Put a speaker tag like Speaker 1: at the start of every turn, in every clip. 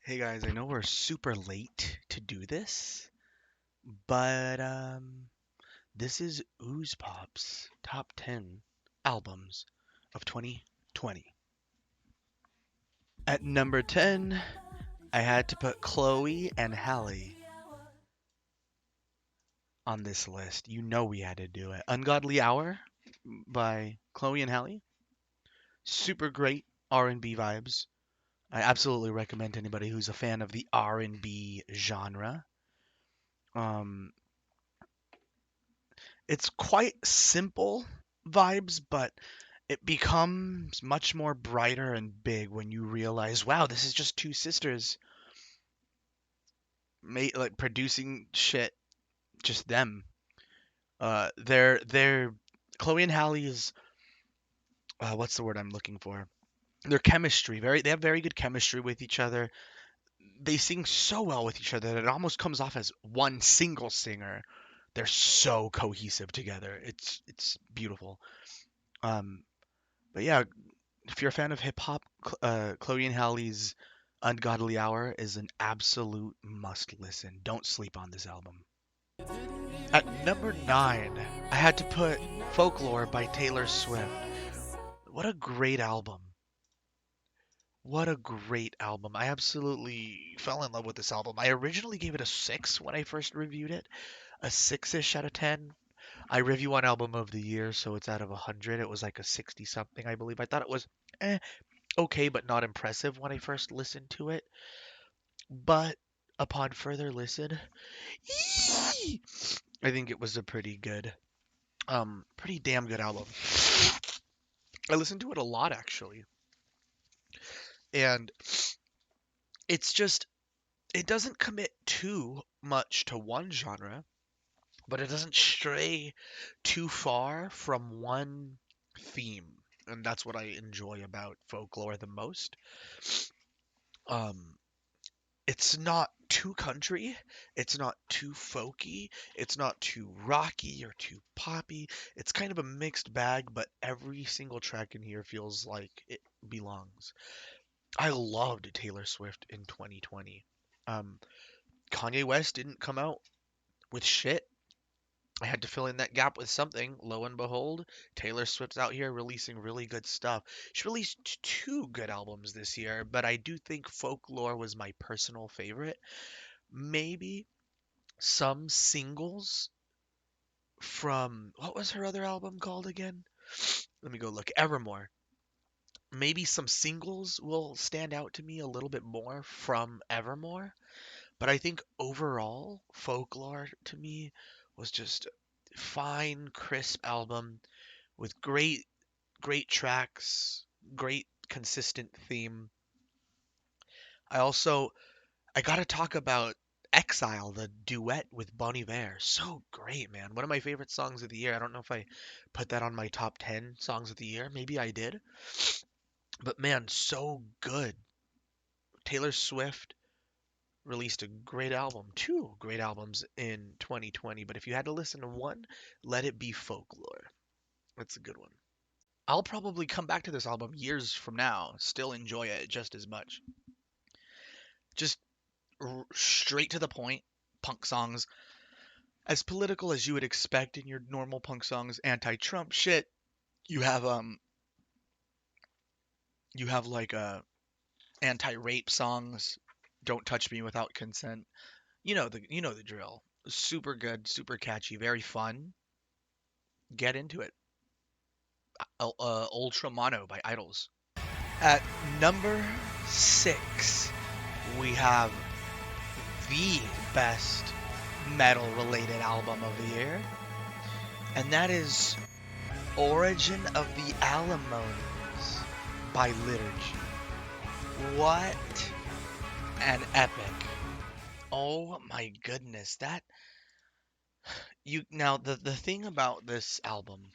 Speaker 1: Hey guys, I know we're super late to do this, but this is oozePOP's top 10 albums of 2020. At number 10, I had to put Chloe and Halle on this list. You know we had to do it. Ungodly Hour by Chloe and Halle. Super great R&B vibes. I absolutely recommend to anybody who's a fan of the R&B genre. Um, it's quite simple vibes, but it becomes much more brighter and big when you realize, wow, this is just two sisters like producing shit, just them. They're Chloe and Halle's what's the word I'm looking for? Their chemistry, they have very good chemistry with each other. They sing so well with each other that it almost comes off as one single singer. They're so cohesive together. It's beautiful. Um, but yeah, if you're a fan of hip hop, Chloe and Halle's Ungodly Hour is an absolute must listen. Don't sleep on this album. At number 9, I had to put Folklore by Taylor Swift. What a great album. What a great album. I absolutely fell in love with this album. I originally gave it a 6 when I first reviewed it, a 6-ish out of 10. I review one album of the year, so it's out of 100. It was like a 60 something, I believe. I thought it was okay, but not impressive when I first listened to it. But upon further listen, I think it was a pretty damn good album. I listened to it a lot actually, and it's just it doesn't commit too much to one genre, but it doesn't stray too far from one theme, and that's what I enjoy about Folklore the most. Um, it's not too country, it's not too folky, it's not too rocky or too poppy. It's kind of a mixed bag, but every single track in here feels like it belongs. I loved Taylor Swift in 2020. Um, Kanye West didn't come out with shit. I had to fill in that gap with something. Lo and behold, Taylor Swift's out here releasing really good stuff. She released two good albums this year, but I do think Folklore was my personal favorite. Maybe some singles from what was her other album called again? Let me go look. Evermore. Maybe some singles will stand out to me a little bit more from Evermore, but I think overall, Folklore to me was just fine, crisp album with great tracks, great consistent theme. I gotta talk about Exile, the duet with Bon Iver. So great, man. One of my favorite songs of the year. I don't know if I put that on my top 10 songs of the year. Maybe I did. But man, so good. Taylor Swift released a great album, two great albums in 2020. But if you had to listen to one, let it be Folklore. That's a good one. I'll probably come back to this album years from now, still enjoy it just as much. Just straight to the point, punk songs, as political as you would expect in your normal punk songs, anti-Trump shit. You have you have like anti-rape songs, Don't Touch Me Without Consent. You know the drill. Super good, super catchy, very fun. Get into it. Ultra Mono by Idols. At number 6, we have the best metal related album of the year, and that is Origin of the Alamonies by Liturgy. What an epic. Oh my goodness. That you now the thing about this album,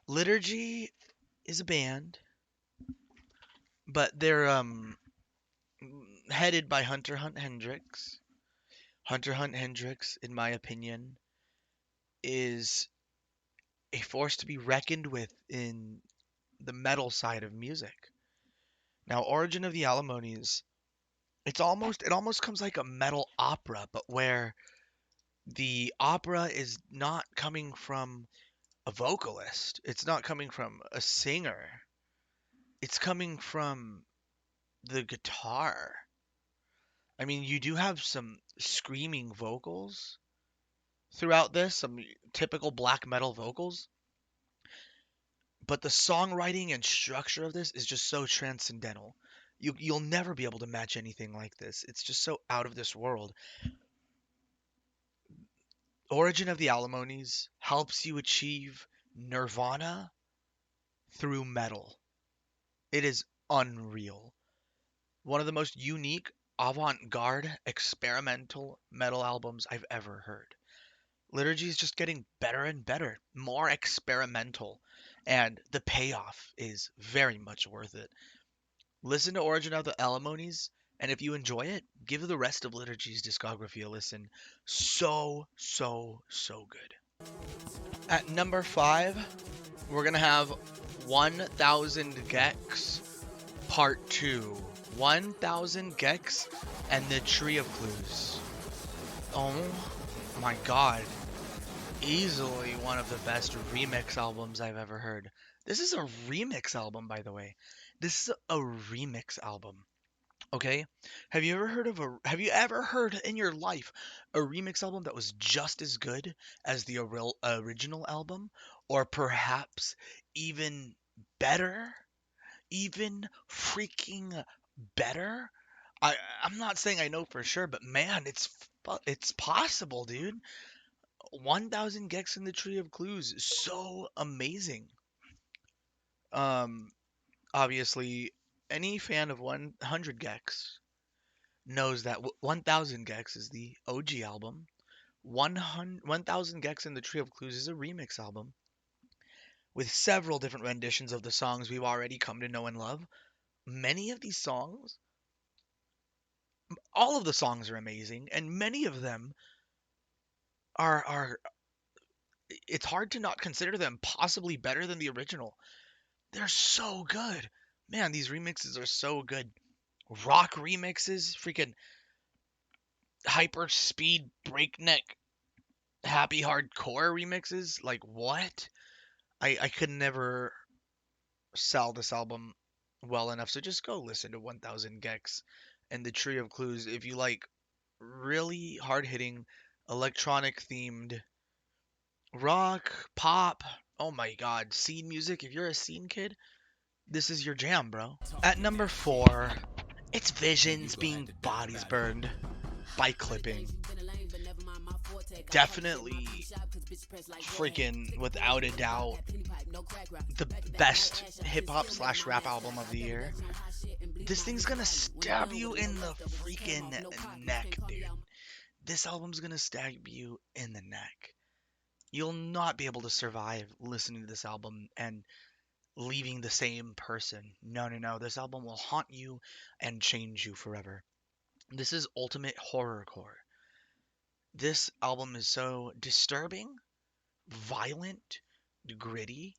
Speaker 1: Liturgy is a band, but they're headed by Hunter Hunt Hendrix. Hunter Hunt Hendrix, in my opinion, is a force to be reckoned with in the metal side of music. Now, Origin of the Alamonies it almost comes like a metal opera, but where the opera is not coming from a vocalist. It's not coming from a singer. It's coming from the guitar. I mean, you do have some screaming vocals throughout this, some typical black metal vocals, but the songwriting and structure of this is just so transcendental. You'll never be able to match anything like this. It's just so out of this world. Origin of the Alimonies helps you achieve nirvana through metal. It is unreal. One of the most unique, avant-garde, experimental metal albums I've ever heard. Liturgy is just getting better and better, more experimental, and the payoff is very much worth it. Listen to Origin of the Alimonies, and if you enjoy it, give the rest of Liturgy's discography a listen. So, so, so good. At number 5, we're gonna have 1000 Gex Part 2. 1000 Gex and the Tree of Clues. Oh my god. Easily one of the best remix albums I've ever heard. This is a remix album, by the way. This is a remix album. Okay? Have you ever heard in your life a remix album that was just as good as the original album? Or perhaps even better? Even freaking better? I I'm not saying I know for sure, but man, it's possible, dude. 1000 Gex in the Tree of Clues is so amazing. Um, Obviously, any fan of 100 Gex knows that 1000 Gex is the OG album. 1000 Gex in the Tree of Clues is a remix album with several different renditions of the songs we've already come to know and love. Many of these songs, all of the songs are amazing, and many of them are it's hard to not consider them possibly better than the original. They're so good. Man, these remixes are so good. Rock remixes, freaking hyper speed breakneck happy hardcore remixes. Like what? I could never sell this album well enough. So just go listen to 1000 Gex and the Tree of Clues if you like really hard hitting electronic themed rock, pop. Oh my god, scene music. If you're a scene kid, this is your jam, bro. At number 4, it's Visions being bodies burned by clipping. Definitely, freaking without a doubt, the best hip hop slash rap album of the year. This thing's gonna stab you in the freaking neck, dude. This album's gonna stab you in the neck. You'll not be able to survive listening to this album and leaving the same person. No, no, no. This album will haunt you and change you forever. This is ultimate horrorcore. This album is so disturbing, violent, gritty.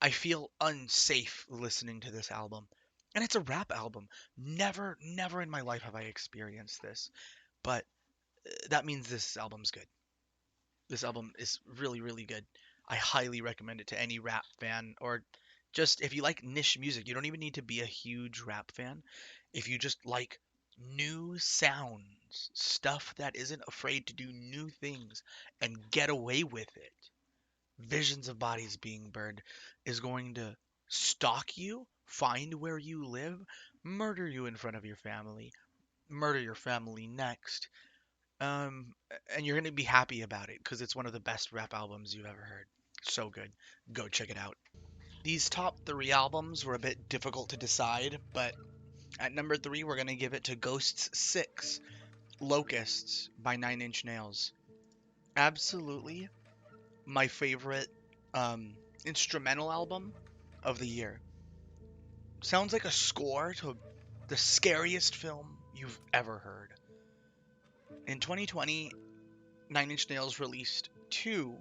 Speaker 1: I feel unsafe listening to this album. And it's a rap album. Never, never in my life have I experienced this. But that means this album's good. This album is really, really good. I highly recommend it to any rap fan or just if you like niche music. You don't even need to be a huge rap fan. If you just like new sounds, stuff that isn't afraid to do new things and get away with it. Visions of bodies being burned is going to stalk you, find where you live, murder you in front of your family, murder your family next, um, and you're gonna be happy about it because it's one of the best rap albums you've ever heard. So good. Go check it out. These top 3 albums were a bit difficult to decide, but at number 3, we're gonna give it to Ghost's 6, Locusts by 9 Inch Nails. Absolutely my favorite instrumental album of the year. Sounds like a score to the scariest film you've ever heard. In 2020, 9 Inch Nails released 2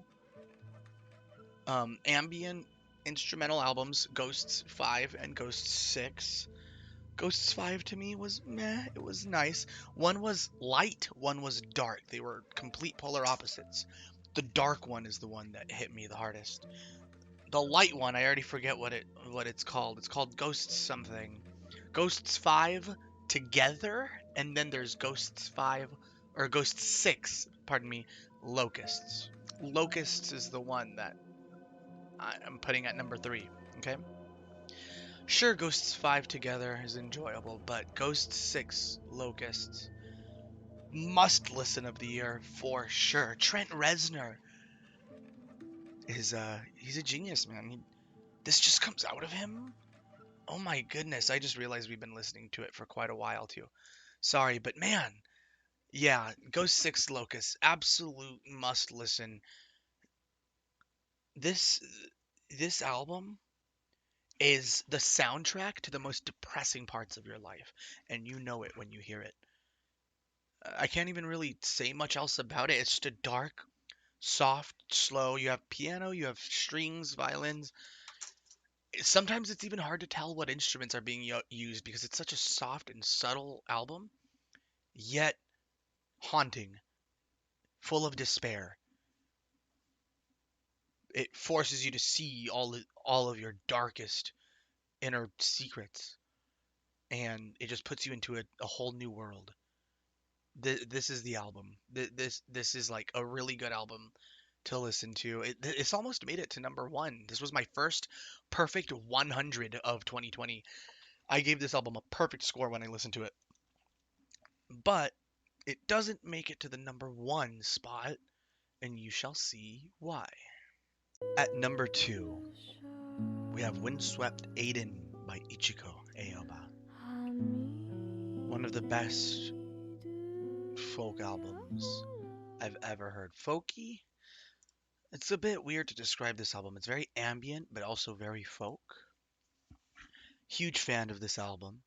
Speaker 1: ambient instrumental albums, Ghosts 5 and Ghosts 6. Ghosts 5 to me was meh, it was nice. One was light, one was dark. They were complete polar opposites. The dark one is the one that hit me the hardest. The light one, I already forget what it's called. It's called Ghosts something. Ghosts 5 together, and then there's Ghosts 5 or Ghosts 6, pardon me, Locusts. Locusts is the one that I'm putting at number 3, okay? Sure, Ghosts 5 together is enjoyable, but Ghosts 6 Locusts must listen of the year for sure. Trent Reznor is he's a genius, man. This just comes out of him. Oh my goodness, I just realized we've been listening to it for quite a while too. Sorry, but man, yeah, Ghost 6 Locust, absolute must listen. This this album is the soundtrack to the most depressing parts of your life, and you know it when you hear it. I can't even really say much else about it. It's just a dark, soft, slow. You have piano, you have strings, violins. Sometimes it's even hard to tell what instruments are being used because it's such a soft and subtle album, yet haunting, full of despair. It forces you to see all of your darkest inner secrets, and it just puts you into a whole new world. This is the album. This is like a really good album to listen to. It's almost made it to number one. This was my first perfect 100 of 2020. I gave this album a perfect score when I listened to it, but it doesn't make it to the number one spot, and you shall see why. At number two, we have Windswept Aiden by Ichiko Aoba. One of the best folk albums I've ever heard. Folky? It's a bit weird to describe this album. It's very ambient, but also very folk. Huge fan of this album.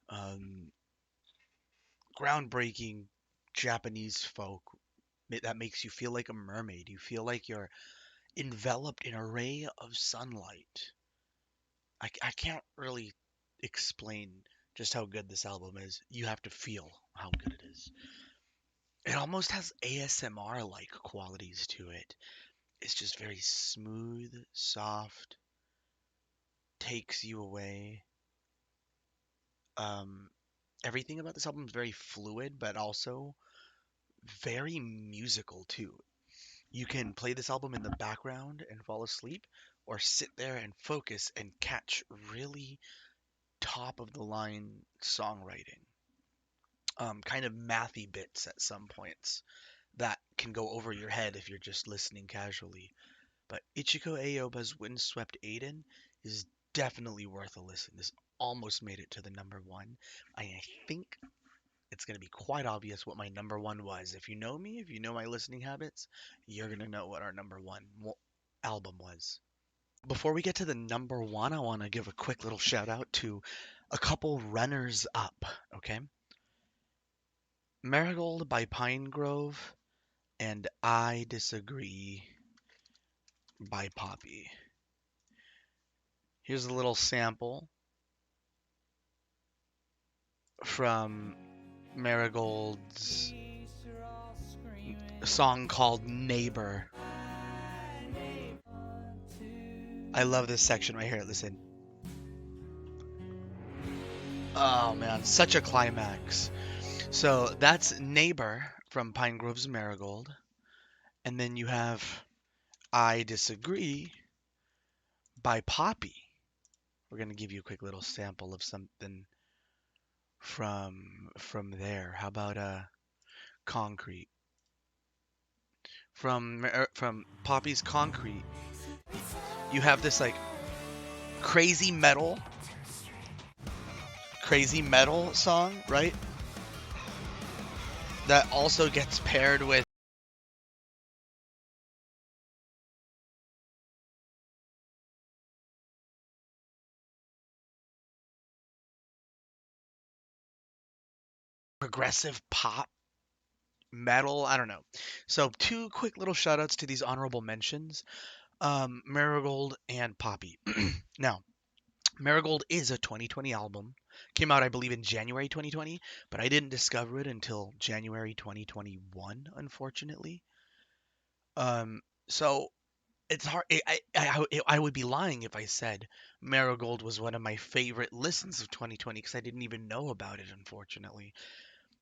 Speaker 1: Um, Groundbreaking Japanese folk that makes you feel like a mermaid. You feel like you're enveloped in a ray of sunlight. I can't really explain just how good this album is. You have to feel how good it is. It almost has ASMR like qualities to it. It's just very smooth, soft, takes you away. Um, Everything about this album is very fluid, but also very musical too. You can play this album in the background and fall asleep, or sit there and focus and catch really top of the line songwriting. Kind of mathy bits at some points that can go over your head if you're just listening casually. But Ichiko Aoba's Windswept Aiden is definitely worth a listen. This almost made it to the number one. I think it's going to be quite obvious what my number one was. If you know me, if you know my listening habits, you're going to know what our number one album was. Before we get to the number one, I want to give a quick little shout out to a couple runners up, okay? Marigold by Pine Grove and I Disagree by Poppy. Here's a little sample from Marigold's song called Neighbor. I love this section right here. Listen. Oh man, such a climax. So that's Neighbor from Pine Grove's Marigold. And then you have I Disagree by Poppy. We're going to give you a quick little sample of something from there. How about Concrete? From Poppy's Concrete, you have this like crazy metal song, right? That also gets paired with progressive pop metal. I don't know. So two quick little shout outs to these honorable mentions. Marigold and Poppy. Now, Marigold is a 2020 album. Came out, I believe, in January 2020, but I didn't discover it until January 2021, unfortunately. So it's hard. I would be lying if I said Marigold was one of my favorite listens of 2020 because I didn't even know about it, unfortunately.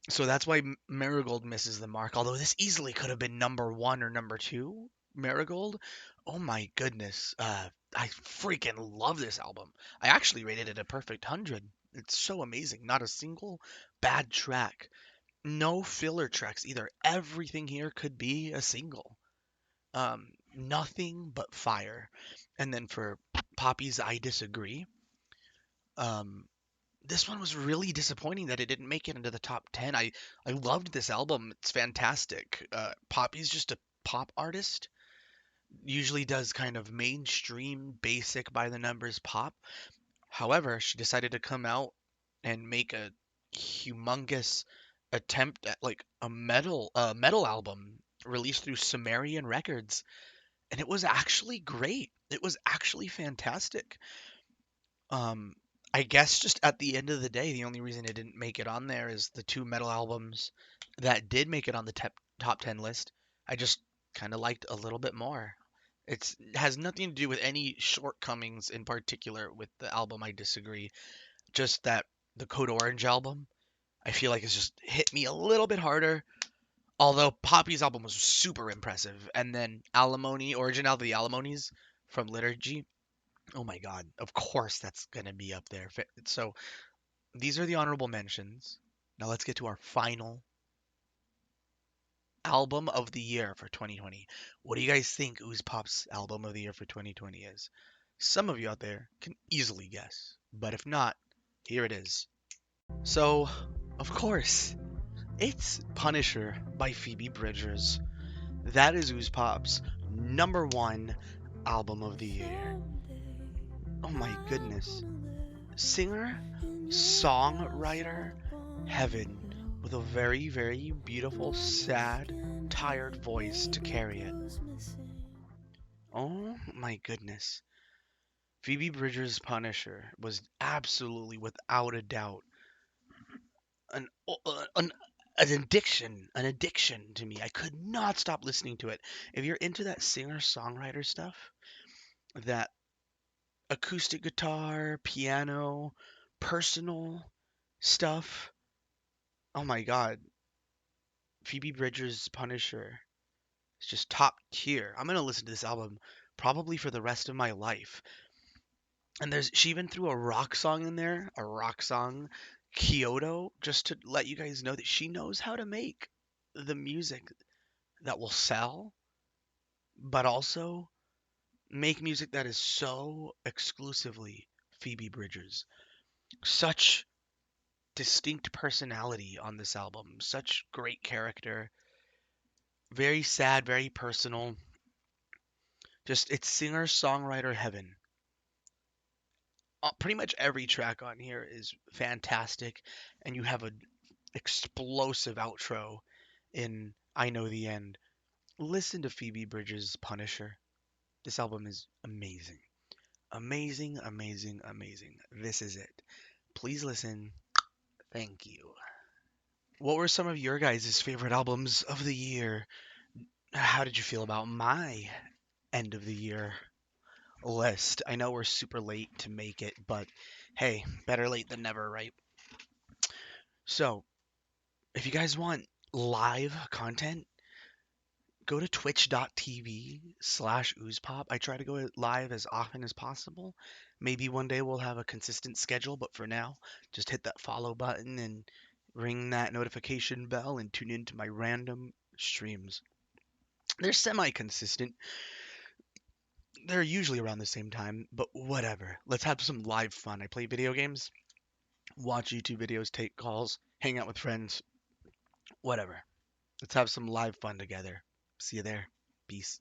Speaker 1: So that's why Marigold misses the mark. Although this easily could have been number one or number two, Marigold. Oh my goodness, I freaking love this album. I actually rated it a perfect 100. It's so amazing. Not a single bad track. No filler tracks either. Everything here could be a single. Nothing but fire. And then for Poppy's I Disagree. Um, this one was really disappointing that it didn't make it into the top 10. I loved this album. It's fantastic. Poppy's just a pop artist. Usually does kind of mainstream, basic by the numbers pop. However, she decided to come out and make a humongous attempt at like a metal album released through Sumerian Records, and it was actually great. It was actually fantastic. Um, I guess just at the end of the day, the only reason it didn't make it on there is the two metal albums that did make it on the top 10 list. I just kind of liked a little bit more. It has nothing to do with any shortcomings in particular with the album I Disagree. Just that the Code Orange album, I feel like it's just hit me a little bit harder. Although Poppy's album was super impressive. And then Alimony, Origin of the Alimonies from Liturgy. Oh my god, of course that's going to be up there. So these are the honorable mentions. Now let's get to our final album of the year for 2020. What do you guys think oozePOP's album of the year for 2020 is? Some of you out there can easily guess, but if not, here it is. So, of course, it's Punisher by Phoebe Bridgers. That is oozePOP's number one album of the year. Oh my goodness. Singer, songwriter, heaven, with a very, very beautiful, sad, tired voice to carry it. Oh my goodness. Phoebe Bridgers' Punisher was absolutely, without a doubt, an, an an addiction to me. I could not stop listening to it. If you're into that singer-songwriter stuff, that acoustic guitar, piano, personal stuff, oh my god, Phoebe Bridgers' Punisher is just top tier. I'm gonna listen to this album probably for the rest of my life. And she even threw a rock song in there, a rock song, Kyoto, just to let you guys know that she knows how to make the music that will sell, but also make music that is so exclusively Phoebe Bridgers. Such distinct personality on this album, such great character, very sad, very personal. Just it's singer songwriter heaven. Pretty much every track on here is fantastic, and you have an explosive outro in I Know the End. Listen to Phoebe Bridgers' Punisher. This album is amazing. Amazing, amazing, amazing. This is it. Please listen. Thank you. What were some of your guys' favorite albums of the year? How did you feel about my end of the year list? I know we're super late to make it, but hey, better late than never, right? So, if you guys want live content, go to twitch.tv/oozepop. I try to go live as often as possible. Maybe one day we'll have a consistent schedule, but for now, just hit that follow button and ring that notification bell and tune into my random streams. They're semi consistent. They're usually around the same time, but whatever. Let's have some live fun. I play video games, watch YouTube videos, take calls, hang out with friends, whatever. Let's have some live fun together. See you there. Peace.